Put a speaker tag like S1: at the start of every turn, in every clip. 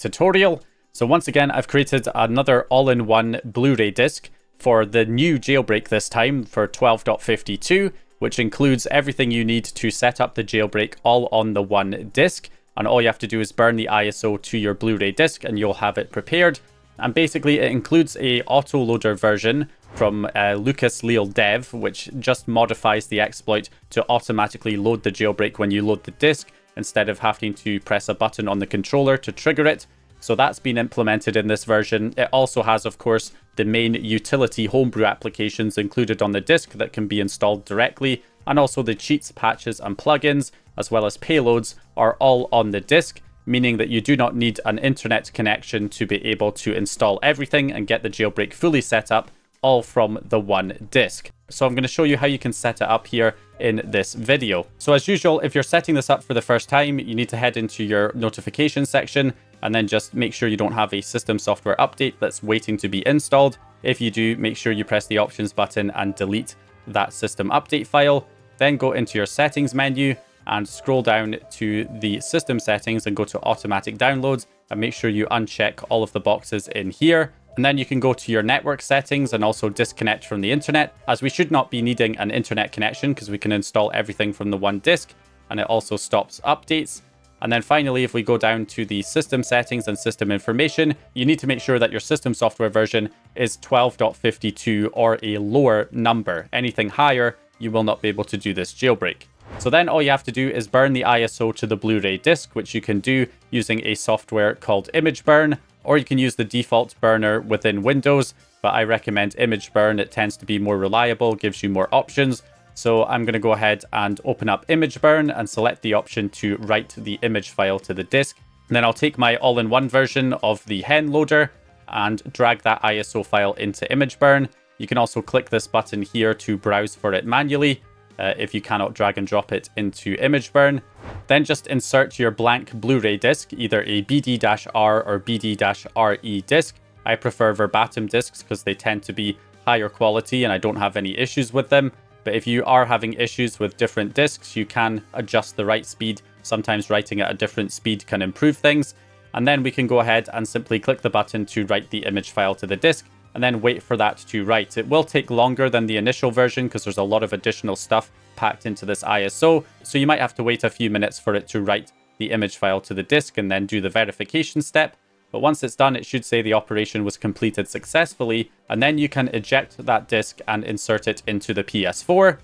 S1: tutorial. So once again, I've created another all-in-one Blu-ray disc for the new Jailbreak this time for 12.52, which includes everything you need to set up the jailbreak all on the one disc. And all you have to do is burn the ISO to your Blu-ray disc and you'll have it prepared. And basically it includes a autoloader version from Lucas Leal Dev, which just modifies the exploit to automatically load the jailbreak when you load the disc, instead of having to press a button on the controller to trigger it. So that's been implemented in this version. It also has, of course, the main utility Homebrew applications included on the disc that can be installed directly, and also the cheats, patches, and plugins, as well as payloads, are all on the disc, meaning that you do not need an internet connection to be able to install everything and get the jailbreak fully set up, all from the one disc. So I'm going to show you how you can set it up here in this video. So as usual, if you're setting this up for the first time, you need to head into your notification section and then just make sure you don't have a system software update that's waiting to be installed. If you do, make sure you press the options button and delete that system update file. Then go into your settings menu and scroll down to the system settings and go to automatic downloads and make sure you uncheck all of the boxes in here. And then you can go to your network settings and also disconnect from the internet, as we should not be needing an internet connection because we can install everything from the one disc, and it also stops updates. And then finally, if we go down to the system settings and system information, you need to make sure that your system software version is 12.52 or a lower number. Anything higher, you will not be able to do this jailbreak. So then all you have to do is burn the ISO to the Blu-ray disc, which you can do using a software called Image Burn, or you can use the default burner within Windows, but I recommend Image Burn. It tends to be more reliable, gives you more options. So I'm going to go ahead and open up Image Burn and select the option to write the image file to the disk. And then I'll take my all-in-one version of the hen loader and drag that ISO file into Image Burn. You can also click this button here to browse for it manually if you cannot drag and drop it into Image Burn. Then just insert your blank Blu-ray disc, either a BD-R or BD-RE disc. I prefer verbatim discs because they tend to be higher quality and I don't have any issues with them. But if you are having issues with different discs, you can adjust the write speed. Sometimes writing at a different speed can improve things. And then we can go ahead and simply click the button to write the image file to the disk and then wait for that to write. It will take longer than the initial version because there's a lot of additional stuff packed into this ISO. So you might have to wait a few minutes for it to write the image file to the disk and then do the verification step. But once it's done, it should say the operation was completed successfully, and then you can eject that disk and insert it into the PS4.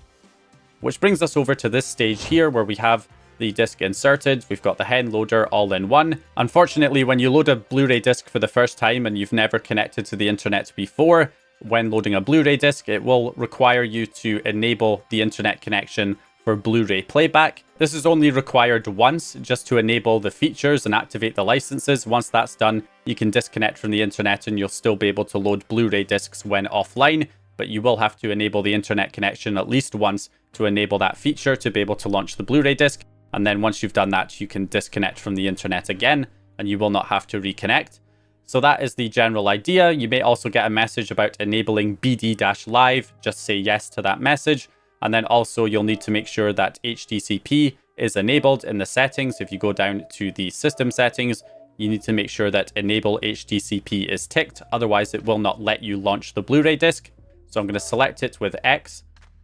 S1: Which brings us over to this stage here where we have the disc inserted. We've got the hen loader all in one. Unfortunately, when you load a Blu-ray disc for the first time and you've never connected to the internet before, when loading a Blu-ray disc, it will require you to enable the internet connection for Blu-ray playback. This is only required once just to enable the features and activate the licenses. Once that's done, you can disconnect from the internet and you'll still be able to load Blu-ray discs when offline, but you will have to enable the internet connection at least once to enable that feature to be able to launch the Blu-ray disc. And then once you've done that, you can disconnect from the internet again and you will not have to reconnect. So that is the general idea. You may also get a message about enabling BD-Live. Just say yes to that message. And then also you'll need to make sure that HTTP is enabled in the settings. If you go down to the system settings, you need to make sure that enable HTTP is ticked. Otherwise, it will not let you launch the Blu-ray disc. So I'm going to select it with X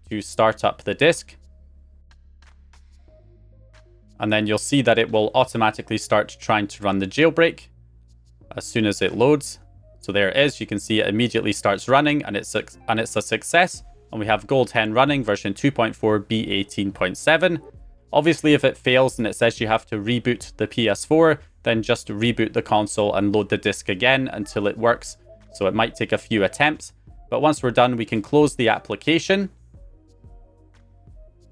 S1: to start up the disc. And then you'll see that it will automatically start trying to run the jailbreak as soon as it loads. So there it is. You can see it immediately starts running and it's a success. And we have Gold Hen running version 2.4 B18.7. Obviously, if it fails and it says you have to reboot the PS4, then just reboot the console and load the disc again until it works. So it might take a few attempts. But once we're done, we can close the application.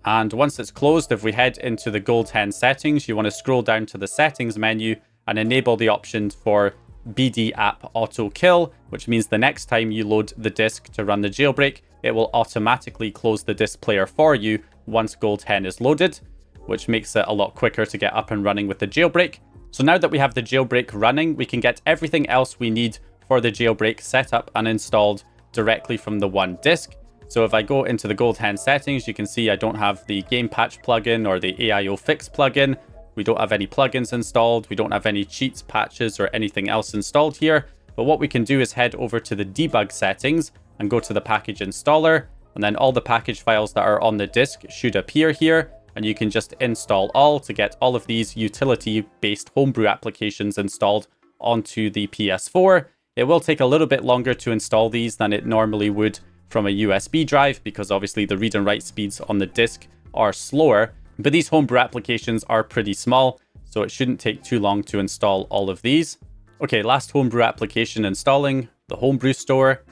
S1: And once it's closed, if we head into the Gold Hen settings, you want to scroll down to the settings menu and enable the option for BD app auto kill, which means the next time you load the disc to run the jailbreak, it will automatically close the disc player for you once Gold Hen is loaded, which makes it a lot quicker to get up and running with the jailbreak. So now that we have the jailbreak running, we can get everything else we need for the jailbreak set up and installed directly from the one disc. So if I go into the Gold Hen settings, you can see I don't have the Game Patch plugin or the AIO Fix plugin. We don't have any plugins installed. We don't have any cheats, patches, or anything else installed here. But what we can do is head over to the debug settings and go to the package installer. And then all the package files that are on the disk should appear here. And you can just install all to get all of these utility-based Homebrew applications installed onto the PS4. It will take a little bit longer to install these than it normally would from a USB drive, because obviously the read and write speeds on the disk are slower. But these Homebrew applications are pretty small, so it shouldn't take too long to install all of these. Okay, last Homebrew application installing, the Homebrew store,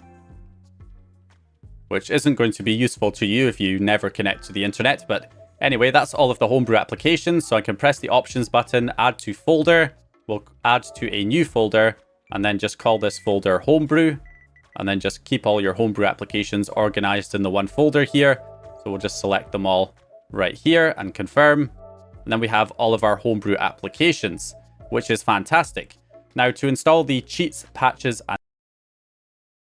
S1: which isn't going to be useful to you if you never connect to the internet. But anyway, that's all of the Homebrew applications. So I can press the options button, add to folder. We'll add to a new folder and then just call this folder Homebrew. And then just keep all your Homebrew applications organized in the one folder here. So we'll just select them all right here and confirm. And then we have all of our Homebrew applications, which is fantastic. Now to install the cheats, patches, and